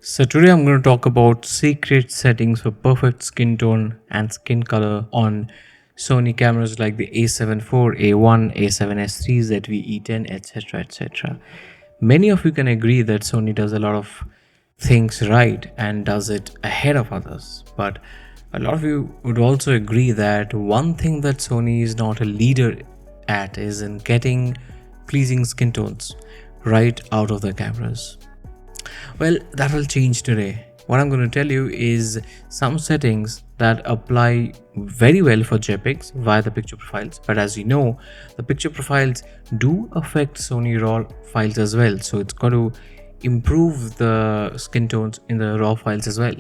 So today I'm going to talk about secret settings for perfect skin tone and skin color on Sony cameras like the A7 IV, A1, A7S III, ZV-E10, etc. etc. Many of you can agree that Sony does a lot of things right and does it ahead of others. But a lot of you would also agree that one thing that Sony is not a leader at is in getting pleasing skin tones right out of the cameras. Well, that will change today. What I'm going to tell you is some settings that apply very well for JPEGs via the picture profiles. But as you know, the picture profiles do affect Sony RAW files as well. So it's going to improve the skin tones in the RAW files as well,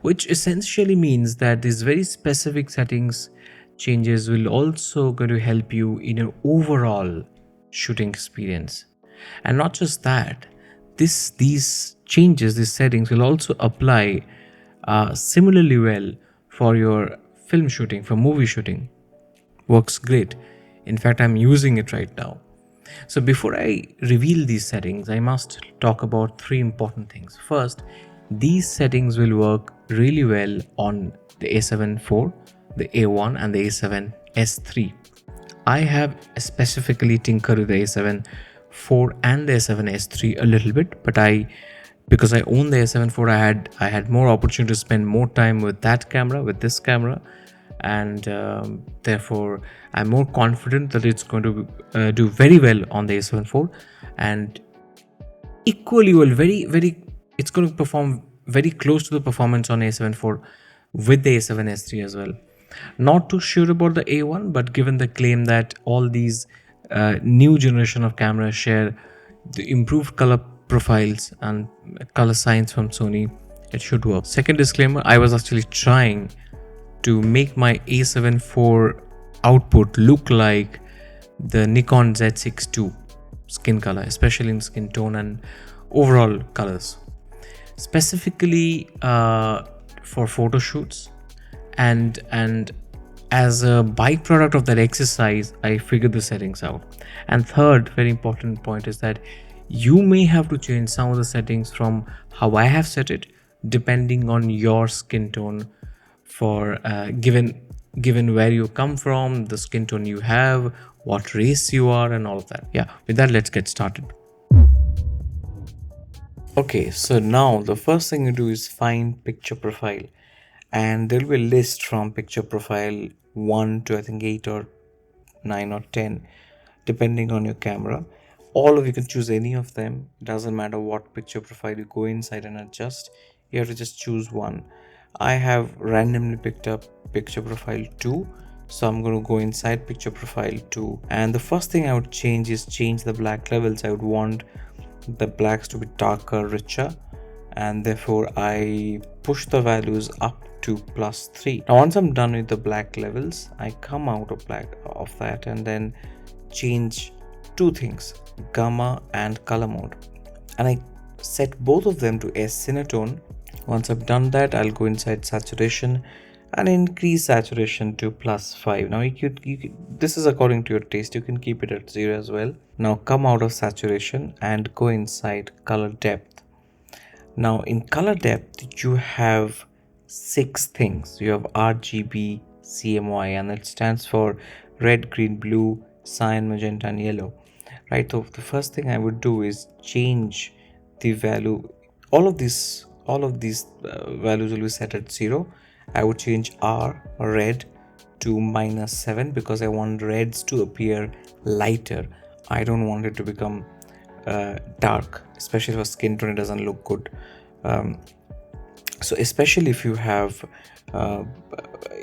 which essentially means that these very specific settings changes will also going to help you in your overall shooting experience. And not just that, these changes, these settings will also apply similarly well for your film shooting, for movie shooting. Works great. In fact, I'm using it right now. So before I reveal these settings, I must talk about three important things. First, these settings will work really well on the A7 IV, the A1 and the A7S III. I have specifically tinkered with the A7 IV and the A7S III a little bit, but because I own the A7 IV, I had more opportunity to spend more time with that camera, with this camera, and therefore I'm more confident that it's going to do very well on the A7 IV, and equally well, it's going to perform very close to the performance on A7 IV with the A7S III as well. Not too sure about the A1, but given the claim that all these new generation of cameras share the improved color profiles and color science from Sony, it should work. Second disclaimer, I was actually trying to make my A7 IV output look like the Nikon Z6 II skin color, especially in skin tone and overall colors, specifically for photo shoots. And as a byproduct of that exercise, I figured the settings out. And third very important point is that you may have to change some of the settings from how I have set it depending on your skin tone, for given where you come from, the skin tone you have, what race you are, and all of that. Yeah, with that, let's get started. Okay, so now the first thing you do is find picture profile, and there will be a list from picture profile 1 to I think 8 or 9 or 10 depending on your camera. All of you can choose any of them. It doesn't matter what picture profile you go inside and adjust. You have to just choose one. I have randomly picked up picture profile 2, so I'm going to go inside picture profile 2, and the first thing I would change is change the black levels. I would want the blacks to be darker, richer, and therefore I push the values up to +3. Now once I'm done with the black levels, I come out of that and then change two things, gamma and color mode, and I set both of them to S Cinetone. Once I've done that, I'll go inside saturation and increase saturation to +5. Now you could, this is according to your taste, you can keep it at 0 as well. Now come out of saturation and go inside color depth. Now in color depth you have 6 things. You have RGB, CMY, and it stands for red, green, blue, cyan, magenta, and yellow. Right, so the first thing I would do is change the value. All of these values will be set at 0. I would change R, red, to -7 because I want reds to appear lighter. I don't want it to become dark, especially for skin tone. It doesn't look good. So especially if you have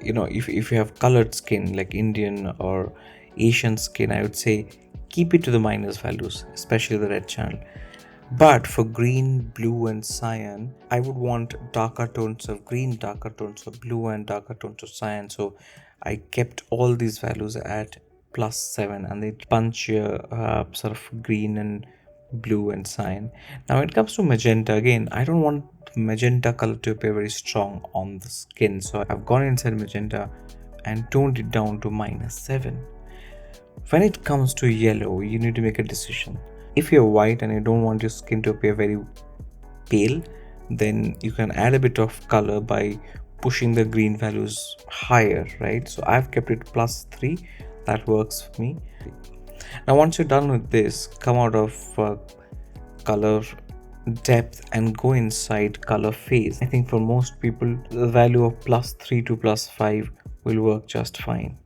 if you have colored skin like Indian or Asian skin, I would say keep it to the minus values, especially the red channel. But for green, blue, and cyan, I would want darker tones of green, darker tones of blue, and darker tones of cyan. So I kept all these values at +7, and they punch sort of green and blue and cyan. Now when it comes to magenta, again, I don't want magenta color to appear very strong on the skin, so I've gone inside magenta and toned it down to -7. When it comes to yellow, you need to make a decision. If you're white and you don't want your skin to appear very pale, then you can add a bit of color by pushing the green values higher, right? So I've kept it +3. That works for me. Now once you're done with this, come out of color depth and go inside color phase. I think for most people the value of +3 to +5 will work just fine.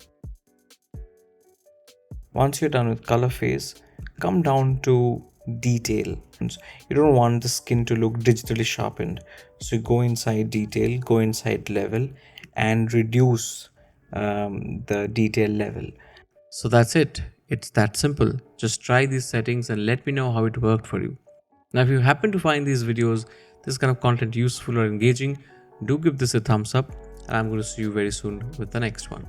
Once you're done with color phase, come down to detail. You don't want the skin to look digitally sharpened, so go inside detail, go inside level, and reduce the detail level. So that's it. It's that simple. Just try these settings and let me know how it worked for you. Now, if you happen to find these videos, this kind of content useful or engaging, do give this a thumbs up, and I'm going to see you very soon with the next one.